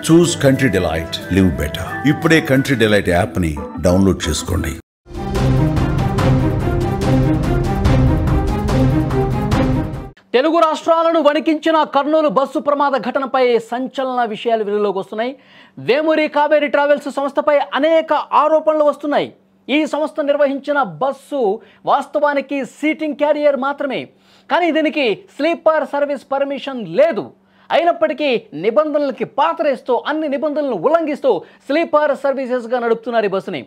చూస్ country delight, live better. ఇప్పుడే country delight app ని download చేసుకోండి. తెలుగు రాష్ట్రాలను వణికించిన కర్నూలు బస్సు ప్రమాద ఘటనపై సంచలన విషయాలు వెలుగులోకి వస్తున్నాయి. వేమూరి కావేరీ ట్రావెల్స్ సంస్థపై అనేక ఆరోపణలు వస్తున్నాయి. ఈ సంస్థ నిర్వహించిన బస్సు వాస్తవానికి సీటింగ్ క్యారియర్ మాత్రమే, కానీ దీనికి స్లీపర్ సర్వీస్ పర్మిషన్ లేదు. అయినప్పటికీ నిబంధనలకి పాతరేస్తూ అన్ని నిబంధనలను ఉల్లంఘిస్తూ స్లీపర్ సర్వీసెస్గా నడుపుతున్నారు ఈ బస్సుని.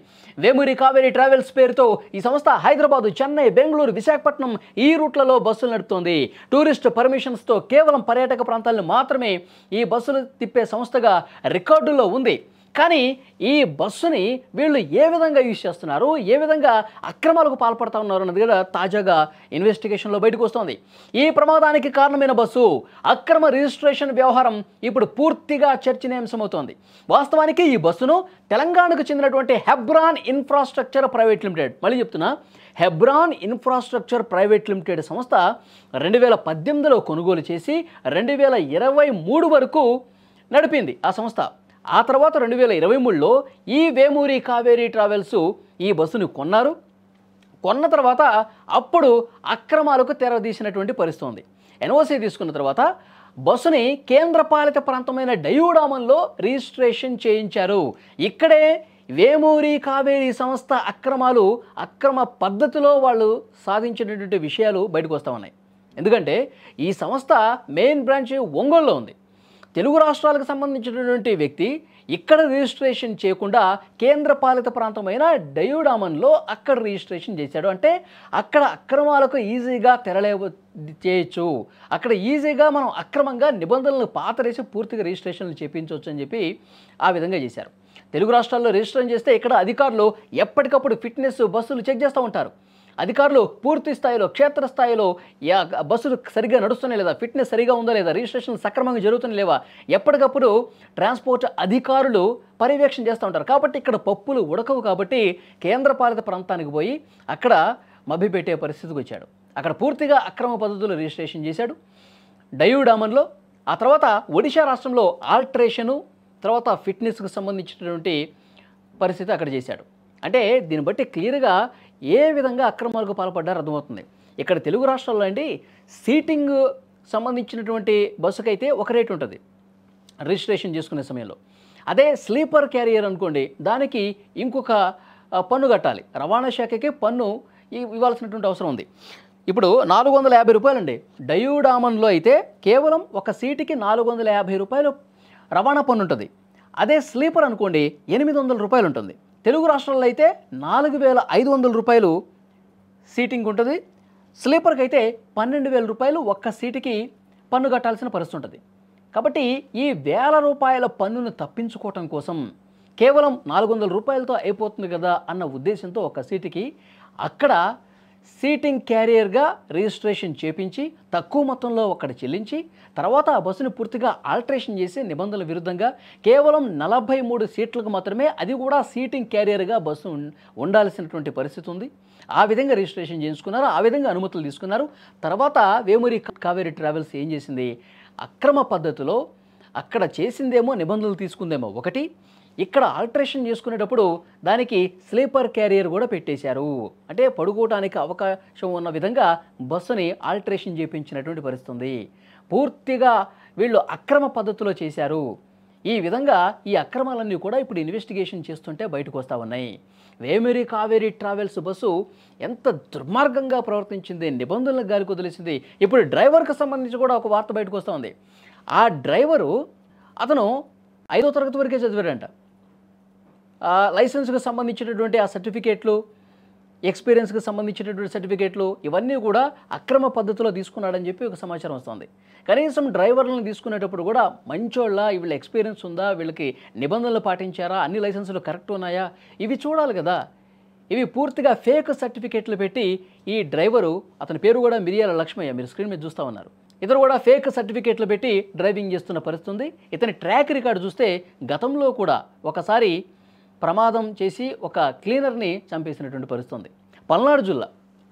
వేమూరి కావేరీ ట్రావెల్స్ పేరుతో ఈ సంస్థ హైదరాబాదు, చెన్నై, బెంగళూరు, విశాఖపట్నం ఈ రూట్లలో బస్సులు నడుపుతోంది. టూరిస్ట్ పర్మిషన్స్తో కేవలం పర్యాటక ప్రాంతాలను మాత్రమే ఈ బస్సులు తిప్పే సంస్థగా రికార్డుల్లో ఉంది. కానీ ఈ బస్సుని వీళ్ళు ఏ విధంగా యూజ్ చేస్తున్నారు, ఏ విధంగా అక్రమాలకు పాల్పడుతూ ఉన్నారు అన్నది కూడా తాజాగా ఇన్వెస్టిగేషన్లో బయటకు వస్తోంది. ఈ ప్రమాదానికి కారణమైన బస్సు అక్రమ రిజిస్ట్రేషన్ వ్యవహారం ఇప్పుడు పూర్తిగా చర్చనీయాంశమవుతోంది. వాస్తవానికి ఈ బస్సును తెలంగాణకు చెందినటువంటి హెబ్రాన్ ఇన్ఫ్రాస్ట్రక్చర్ ప్రైవేట్ లిమిటెడ్, మళ్ళీ చెప్తున్నా, హెబ్రాన్ ఇన్ఫ్రాస్ట్రక్చర్ ప్రైవేట్ లిమిటెడ్ సంస్థ 2018లో కొనుగోలు చేసి 2023 వరకు నడిపింది ఆ సంస్థ. ఆ తర్వాత 2023లో ఈ వేమూరి కావేరీ ట్రావెల్స్ ఈ బస్సును కొన్నారు. కొన్న తర్వాత అప్పుడు అక్రమాలకు తెరదీసినటువంటి పరిస్థితి ఉంది. ఎన్ఓసి తీసుకున్న తర్వాత బస్సుని కేంద్రపాలిత ప్రాంతమైన డయూడామన్లో రిజిస్ట్రేషన్ చేయించారు. ఇక్కడే వేమూరి కావేరీ సంస్థ అక్రమ పద్ధతిలో వాళ్ళు సాధించినటువంటి విషయాలు బయటకు వస్తూ ఉన్నాయి. ఎందుకంటే ఈ సంస్థ మెయిన్ బ్రాంచ్ ఒంగోలులో ఉంది. తెలుగు రాష్ట్రాలకు సంబంధించినటువంటి వ్యక్తి ఇక్కడ రిజిస్ట్రేషన్ చేయకుండా కేంద్రపాలిత ప్రాంతమైన డయూడామన్లో అక్కడ రిజిస్ట్రేషన్ చేశాడు. అంటే అక్కడ అక్రమాలకు ఈజీగా చేయొచ్చు, అక్కడ ఈజీగా మనం అక్రమంగా నిబంధనలను పాతరేసి పూర్తిగా రిజిస్ట్రేషన్లు చేయించవచ్చు అని చెప్పి ఆ విధంగా చేశారు. తెలుగు రాష్ట్రాల్లో రిజిస్ట్రేషన్ చేస్తే ఇక్కడ అధికారులు ఎప్పటికప్పుడు ఫిట్నెస్ బస్సులు చెక్ చేస్తూ ఉంటారు. అధికారులు పూర్తి స్థాయిలో క్షేత్రస్థాయిలో బస్సులు సరిగ్గా నడుస్తున్నాయి లేదా, ఫిట్నెస్ సరిగా ఉందా లేదా, రిజిస్ట్రేషన్ సక్రమంగా జరుగుతున్నాయి లేవా, ఎప్పటికప్పుడు ట్రాన్స్పోర్ట్ అధికారులు పర్యవేక్షణ చేస్తూ ఉంటారు. కాబట్టి ఇక్కడ పప్పులు ఉడకవు. కాబట్టి కేంద్రపాలిత ప్రాంతానికి పోయి అక్కడ మభ్యపెట్టే పరిస్థితికి వచ్చాడు. అక్కడ పూర్తిగా అక్రమ పద్ధతులు రిజిస్ట్రేషన్ చేశాడు డయూడామన్లో. ఆ తర్వాత ఒడిషా రాష్ట్రంలో ఆల్టరేషను, తర్వాత ఫిట్నెస్కు సంబంధించినటువంటి పరిస్థితి అక్కడ చేశాడు. అంటే దీన్ని బట్టి క్లియర్గా ఏ విధంగా అక్రమాలకు పాల్పడ్డారో అర్థమవుతుంది. ఇక్కడ తెలుగు రాష్ట్రాల్లో అండి సీటింగ్ సంబంధించినటువంటి బస్సుకైతే ఒక రేటు ఉంటుంది రిజిస్ట్రేషన్ చేసుకునే సమయంలో. అదే స్లీపర్ క్యారియర్ అనుకోండి, దానికి ఇంకొక పన్ను కట్టాలి. రవాణా శాఖకి పన్ను ఇవ్వాల్సినటువంటి అవసరం ఉంది. ఇప్పుడు 450 రూపాయలండి. డయూడామన్లో అయితే కేవలం ఒక సీటుకి 450 రూపాయలు రవాణా పన్ను ఉంటుంది. అదే స్లీపర్ అనుకోండి 800 రూపాయలు ఉంటుంది. తెలుగు రాష్ట్రాల్లో అయితే 4500 రూపాయలు సీటింగ్ ఉంటుంది. స్లీపర్కి అయితే 12,000 రూపాయలు ఒక్క సీటుకి పన్ను కట్టాల్సిన పరిస్థితి ఉంటుంది. కాబట్టి ఈ 1000 రూపాయల పన్నును తప్పించుకోవటం కోసం కేవలం 400 రూపాయలతో అయిపోతుంది కదా అన్న ఉద్దేశంతో ఒక సీటుకి అక్కడ సీటింగ్ క్యారియర్గా రిజిస్ట్రేషన్ చేపించి తక్కువ మొత్తంలో అక్కడ చెల్లించి తర్వాత ఆ బస్సును పూర్తిగా ఆల్టరేషన్ చేసి నిబంధనల విరుద్ధంగా కేవలం 43 సీట్లకు మాత్రమే, అది కూడా సీటింగ్ క్యారియర్గా బస్సు ఉండాల్సినటువంటి పరిస్థితి ఉంది. ఆ విధంగా రిజిస్ట్రేషన్ చేయించుకున్నారు, ఆ విధంగా అనుమతులు తీసుకున్నారు. తర్వాత వేమూరి కావేరీ ట్రావెల్స్ ఏం చేసింది, అక్రమ పద్ధతిలో అక్కడ చేసిందేమో నిబంధనలు తీసుకుందేమో ఒకటి, ఇక్కడ ఆల్టరేషన్ చేసుకునేటప్పుడు దానికి స్లీపర్ క్యారియర్ కూడా పెట్టేశారు. అంటే పడుకోవడానికి అవకాశం ఉన్న విధంగా బస్సుని ఆల్టరేషన్ చేయించినటువంటి పరిస్థితి ఉంది. పూర్తిగా వీళ్ళు అక్రమ పద్ధతిలో చేశారు. ఈ విధంగా ఈ అక్రమాలన్నీ కూడా ఇప్పుడు ఇన్వెస్టిగేషన్ చేస్తుంటే బయటకు వస్తూ ఉన్నాయి. వేమూరి కావేరీ ట్రావెల్స్ బస్సు ఎంత దుర్మార్గంగా ప్రవర్తించింది, నిబంధనలకు గాలికి వదిలేసింది. ఇప్పుడు డ్రైవర్కి సంబంధించి కూడా ఒక వార్త బయటకు వస్తూ ఉంది. ఆ డ్రైవరు అతను 5వ తరగతి వరకే చదివాడంట. లైసెన్స్కి సంబంధించినటువంటి ఆ సర్టిఫికేట్లు, ఎక్స్పీరియన్స్కి సంబంధించినటువంటి సర్టిఫికేట్లు ఇవన్నీ కూడా అక్రమ పద్ధతిలో తీసుకున్నాడని చెప్పి ఒక సమాచారం వస్తుంది. కనీసం డ్రైవర్లను తీసుకునేటప్పుడు కూడా మంచోళ్ళ, వీళ్ళ ఎక్స్పీరియన్స్ ఉందా, వీళ్ళకి నిబంధనలు పాటించారా, అన్ని లైసెన్సులు కరెక్ట్ ఉన్నాయా, ఇవి చూడాలి కదా. ఇవి పూర్తిగా ఫేక్ సర్టిఫికేట్లు పెట్టి ఈ డ్రైవరు, అతని పేరు కూడా మిరియాల లక్ష్మయ్య, మీరు స్క్రీన్ మీద చూస్తూ ఉన్నారు, ఇతను కూడా ఫేక్ సర్టిఫికేట్లు పెట్టి డ్రైవింగ్ చేస్తున్న పరిస్థితి ఉంది. ఇతని ట్రాక్ రికార్డు చూస్తే గతంలో కూడా ఒకసారి ప్రమాదం చేసి ఒక క్లీనర్ని చంపేసినటువంటి పరిస్థితి ఉంది. పల్నాడు జిల్లా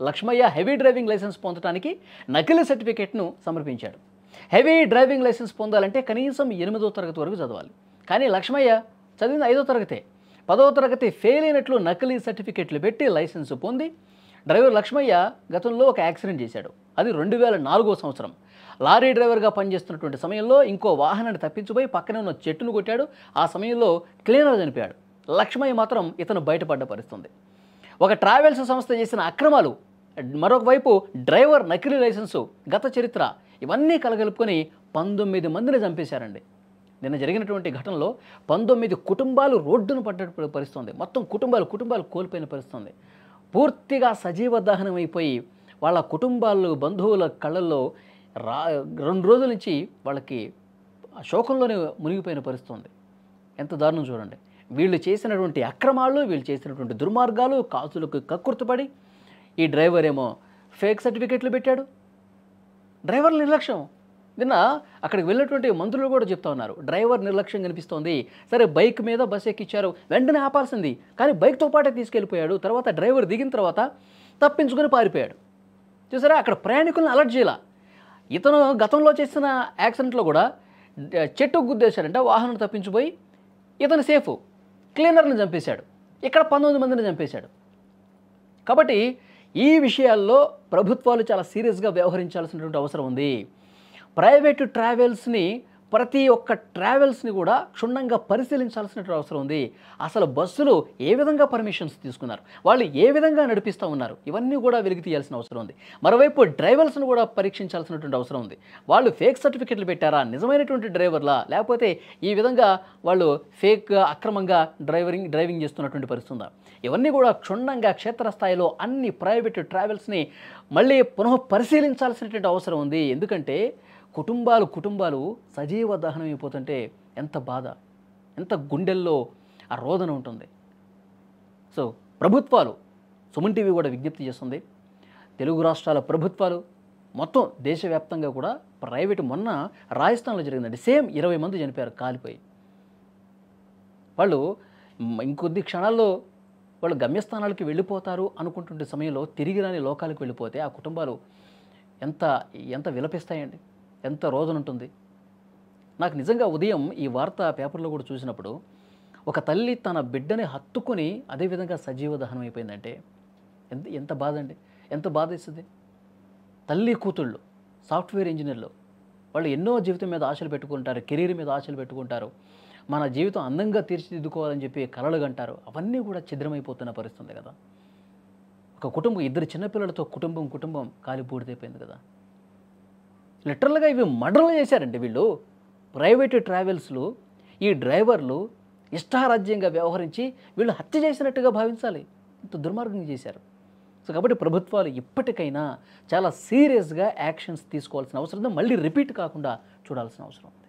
లక్ష్మయ్య హెవీ డ్రైవింగ్ లైసెన్స్ పొందడానికి నకిలీ సర్టిఫికేట్ను సమర్పించాడు. హెవీ డ్రైవింగ్ లైసెన్స్ పొందాలంటే కనీసం 8వ తరగతి వరకు చదవాలి. కానీ లక్ష్మయ్య చదివింది 5వ తరగతే. 10వ తరగతి ఫెయిల్ అయినట్లు నకిలీ సర్టిఫికెట్లు పెట్టి లైసెన్స్ పొంది డ్రైవర్ లక్ష్మయ్య గతంలో ఒక యాక్సిడెంట్ చేశాడు. అది 2004వ సంవత్సరం. లారీ డ్రైవర్గా పనిచేస్తున్నటువంటి సమయంలో ఇంకో వాహనాన్ని తప్పించిపోయి పక్కనే ఉన్న చెట్టును కొట్టాడు. ఆ సమయంలో క్లీనర్ చనిపోయాడు. లక్ష్మయ్య మాత్రం ఇతను బయటపడ్డ పరిస్థితుంది. ఒక ట్రావెల్స్ సంస్థ చేసిన అక్రమాలు, మరొక వైపు డ్రైవర్ నకిలీ లైసెన్సు, గత చరిత్ర, ఇవన్నీ కలగలుపుకొని 19 మందిని చంపేశారండి. నిన్న జరిగినటువంటి ఘటనలో 19 కుటుంబాలు రోడ్డును పడ్డ పరిస్థితుంది. మొత్తం కుటుంబాలు కోల్పోయిన పరిస్థితుంది. పూర్తిగా సజీవ దహనం అయిపోయి వాళ్ళ కుటుంబాలు, బంధువుల కళ్ళల్లో 2 రోజుల నుంచి వాళ్ళకి శోకంలోనే మునిగిపోయిన పరిస్థితుంది. ఎంత దారుణం చూడండి. వీళ్ళు చేసినటువంటి అక్రమాలు, వీళ్ళు చేసినటువంటి దుర్మార్గాలు, కాసులకు కక్కుర్తుపడి ఈ డ్రైవర్ ఏమో ఫేక్ సర్టిఫికెట్లు పెట్టాడు. డ్రైవర్ నిర్లక్ష్యం. నిన్న అక్కడికి వెళ్ళినటువంటి మంత్రులు కూడా చెప్తా ఉన్నారు, డ్రైవర్ నిర్లక్ష్యం కనిపిస్తోంది. సరే బైక్ మీద బస్ ఎక్కిచ్చారు, వెంటనే ఆపాల్సింది, కానీ బైక్తో పాటే తీసుకెళ్ళిపోయాడు. తర్వాత డ్రైవర్ దిగిన తర్వాత తప్పించుకొని పారిపోయాడు. చూసారా, అక్కడ ప్రయాణికులను అలర్ట్ చేయాల. ఇతను గతంలో చేసిన యాక్సిడెంట్లో కూడా చెట్టుకు గుద్దేశాడంట, వాహనం తప్పించిపోయి ఇతను సేఫ్, క్లీనర్ని చంపేశాడు. ఇక్కడ 19 మందిని చంపేశాడు. కాబట్టి ఈ విషయాల్లో ప్రభుత్వాలు చాలా సీరియస్గా వ్యవహరించాల్సినటువంటి అవసరం ఉంది. ప్రైవేటు ట్రావెల్స్ని, ప్రతి ఒక్క ట్రావెల్స్ని కూడా క్షుణ్ణంగా పరిశీలించాల్సినటువంటి అవసరం ఉంది. అసలు బస్సులు ఏ విధంగా పర్మిషన్స్ తీసుకున్నారు, వాళ్ళు ఏ విధంగా నడిపిస్తూ ఉన్నారు, ఇవన్నీ కూడా వెలికి తీయాల్సిన అవసరం ఉంది. మరోవైపు డ్రైవర్స్ను కూడా పరీక్షించాల్సినటువంటి అవసరం ఉంది. వాళ్ళు ఫేక్ సర్టిఫికెట్లు పెట్టారా, నిజమైనటువంటి డ్రైవర్లా, లేకపోతే ఈ విధంగా వాళ్ళు అక్రమంగా డ్రైవింగ్ చేస్తున్నటువంటి పరిస్థితి ఉందా, ఇవన్నీ కూడా క్షుణ్ణంగా క్షేత్రస్థాయిలో అన్ని ప్రైవేటు ట్రావెల్స్ని మళ్ళీ పునః పరిశీలించాల్సినటువంటి అవసరం ఉంది. ఎందుకంటే కుటుంబాలు సజీవ దహనం అయిపోతుంటే ఎంత బాధ, ఎంత గుండెల్లో ఆ రోదన ఉంటుంది. సో ప్రభుత్వాలు, సుమన్ టీవీ కూడా విజ్ఞప్తి చేస్తుంది, తెలుగు రాష్ట్రాల ప్రభుత్వాలు మొత్తం దేశవ్యాప్తంగా కూడా ప్రైవేటు, మొన్న రాజస్థాన్లో జరిగిందండి, సేమ్ 20 మంది చనిపోయారు కాలిపోయి. వాళ్ళు ఇంకొద్ది క్షణాల్లో వాళ్ళు గమ్యస్థానాలకి వెళ్ళిపోతారు అనుకుంటుంటే సమయంలో తిరిగి రాని లోకాలకు వెళ్ళిపోతే ఆ కుటుంబాలు ఎంత విలపిస్తాయండి, ఎంత రోదన ఉంటుంది. నాకు నిజంగా ఉదయం ఈ వార్త పేపర్లో కూడా చూసినప్పుడు, ఒక తల్లి తన బిడ్డని హత్తుకొని అదేవిధంగా సజీవ దహనం అయిపోయిందంటే ఎంత బాధ అండి, ఎంత బాధ ఇస్తుంది. తల్లి కూతుళ్ళు సాఫ్ట్వేర్ ఇంజనీర్లు, వాళ్ళు ఎన్నో జీవితం మీద ఆశలు పెట్టుకుంటారు, కెరీర్ మీద ఆశలు పెట్టుకుంటారు, మన జీవితం అందంగా తీర్చిదిద్దుకోవాలని చెప్పి కలలు కంటారు. అవన్నీ కూడా ఛిద్రమైపోతున్న పరిస్థితుంది కదా. ఒక కుటుంబం, 2 చిన్నపిల్లలతో కుటుంబం కాలి బూడిదైపోయింది కదా. లిటరల్గా ఇవి మర్డర్లు చేశారండి వీళ్ళు. ప్రైవేటు ట్రావెల్స్లు, ఈ డ్రైవర్లు ఇష్టారాజ్యంగా వ్యవహరించి వీళ్ళు హత్య చేసినట్టుగా భావించాలి. ఇంత దుర్మార్గంగా చేశారు. సో కాబట్టి ప్రభుత్వాలు ఇప్పటికైనా చాలా సీరియస్గా యాక్షన్స్ తీసుకోవాల్సిన అవసరం ఉంది. మళ్ళీ రిపీట్ కాకుండా చూడాల్సిన అవసరం ఉంది.